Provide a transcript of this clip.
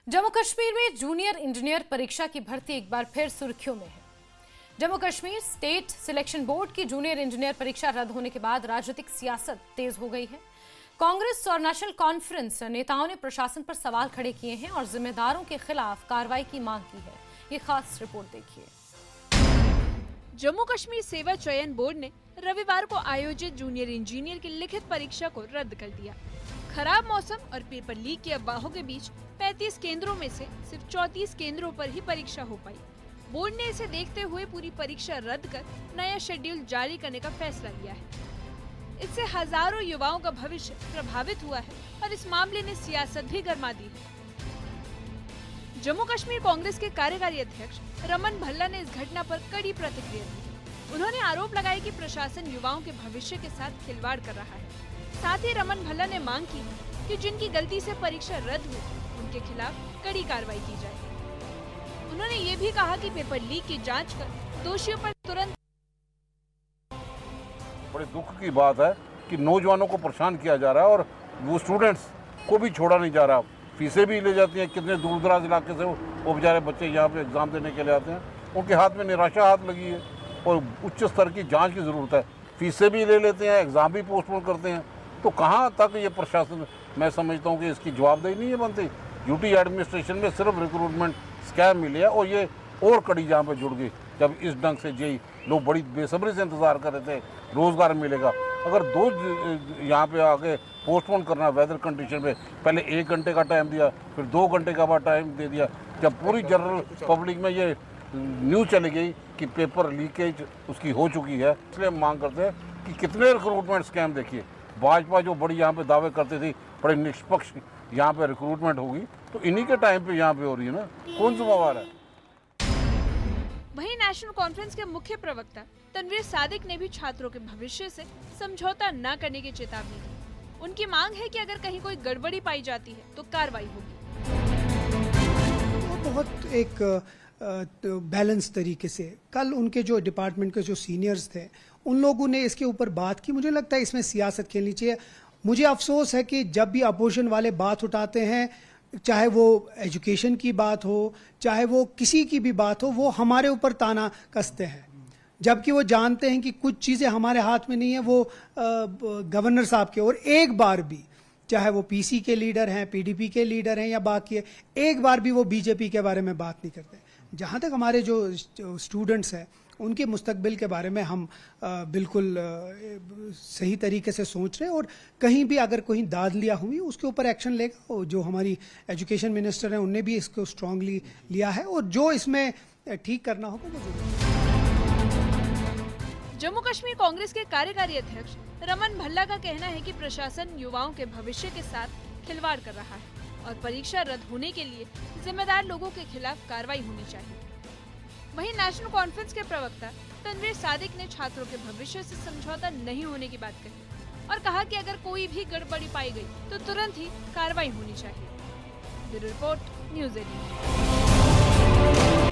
जम्मू कश्मीर में junior engineer परीक्षा की भर्ती एक बार फिर सुर्खियों में है। Jammu Kashmir state selection board की जूनियर इंजीनियर परीक्षा रद्द होने के बाद राजनीतिक सियासत तेज हो गई है। कांग्रेस और नेशनल कॉन्फ्रेंस नेताओं ने प्रशासन पर सवाल खड़े किए हैं और जिम्मेदारों के खिलाफ कार्रवाई की मांग की है। ये खास रिपोर्ट देखिए। जम्मू कश्मीर सेवा चयन बोर्ड ने रविवार को आयोजित जूनियर इंजीनियर की लिखित परीक्षा को रद्द कर दिया। खराब मौसम और पेपर लीक की अफवाहों के बीच 35 केंद्रों में से सिर्फ 34 केंद्रों पर ही परीक्षा हो पाई। बोर्ड ने इसे देखते हुए पूरी परीक्षा रद्द कर नया शेड्यूल जारी करने का फैसला लिया है। इससे हजारों युवाओं का भविष्य प्रभावित हुआ है और इस मामले ने सियासत भी गर्मा दी है। जम्मू कश्मीर कांग्रेस के कार्यकारी अध्यक्ष रमन भल्ला ने इस घटना पर कड़ी प्रतिक्रिया दी। उन्होंने आरोप लगाया कि प्रशासन युवाओं के भविष्य के साथ खिलवाड़ कर रहा है। साथ ही रमन भल्ला ने मांग की कि जिनकी गलती से परीक्षा रद्द हुई उनके खिलाफ कड़ी कार्रवाई की जाए। उन्होंने ये भी कहा कि पेपर लीक की जांच कर दोषियों पर तुरंत। बड़े दुख की बात है कि नौजवानों को परेशान किया जा रहा है और वो स्टूडेंट्स को भी छोड़ा नहीं जा रहा। फीसें भी ले जाती हैं, कितने दूर दराज इलाके से वो बेचारे बच्चे यहाँ पे एग्ज़ाम देने के लिए आते हैं, उनके हाथ में निराशा हाथ लगी है और उच्च स्तर की जांच की ज़रूरत है। फीसें भी ले लेते हैं, एग्ज़ाम भी पोस्टपोन करते हैं, तो कहाँ तक ये प्रशासन, मैं समझता हूँ कि इसकी जवाबदेही नहीं है बनती। यूटी एडमिनिस्ट्रेशन में सिर्फ रिक्रूटमेंट स्कैम मिले और ये और कड़ी जहाँ पे जुड़ गई जब इस ढंग से जेई लोग बड़ी बेसब्री से इंतज़ार कर रहे थे रोज़गार मिलेगा। अगर दो यहाँ पे आके पोस्टपोन करना वेदर कंडीशन पे, पहले 1 घंटे का टाइम दिया, फिर 2 घंटे का बाद टाइम दे दिया, जब पूरी जनरल पब्लिक में ये न्यूज़ चली गई कि पेपर लीकेज उसकी हो चुकी है। इसलिए हम मांग करते हैं कि कितने रिक्रूटमेंट स्कैम देखिए। भाजपा जो बड़ी यहाँ पे दावे करती थी बड़े निष्पक्ष यहाँ पे रिक्रूटमेंट होगी, तो इन्हीं के टाइम पे यहाँ पे हो रही है ना, कौन जिम्मेवार है। वहीं नेशनल कॉन्फ्रेंस के मुख्य प्रवक्ता तनवीर सादिक ने भी छात्रों के भविष्य से समझौता न करने की चेतावनी दी। उनकी मांग है कि अगर कहीं कोई गड़बड़ी पाई जाती है तो कार्रवाई होगी। वो बहुत एक बैलेंस तरीके से कल उनके जो डिपार्टमेंट के जो सीनियर्स थे उन लोगों ने इसके ऊपर बात की। मुझे लगता है इसमें सियासत खेलनी चाहिए। मुझे अफसोस है कि जब भी अपोजिशन वाले बात उठाते हैं, चाहे वो एजुकेशन की बात हो, चाहे वो किसी की भी बात हो, वो हमारे ऊपर ताना कसते हैं, जबकि वो जानते हैं कि कुछ चीज़ें हमारे हाथ में नहीं है, वो गवर्नर साहब के। और एक बार भी, चाहे वो पीसी के लीडर हैं, पीडीपी के लीडर हैं या बाकी है, एक बार भी वो बीजेपी के बारे में बात नहीं करते। जहाँ तक हमारे जो स्टूडेंट्स हैं उनके मुस्तकबिल के बारे में हम बिल्कुल सही तरीके से सोच रहे हैं और कहीं भी अगर कोई दादलियाँ हुई उसके ऊपर एक्शन लेगा। और जो हमारी एजुकेशन मिनिस्टर हैं उनने भी इसको स्ट्रांगली लिया है और जो इसमें ठीक करना होगा वो जरूर। जम्मू कश्मीर कांग्रेस के कार्यकारी अध्यक्ष रमन भल्ला का कहना है कि प्रशासन युवाओं के भविष्य के साथ खिलवाड़ कर रहा है और परीक्षा रद्द होने के लिए जिम्मेदार लोगों के खिलाफ कार्रवाई होनी चाहिए। वहीं नेशनल कॉन्फ्रेंस के प्रवक्ता तनवीर सादिक ने छात्रों के भविष्य से समझौता नहीं होने की बात कही और कहा कि अगर कोई भी गड़बड़ी पाई गई तो तुरंत ही कार्रवाई होनी चाहिए। Bureau report, news 18।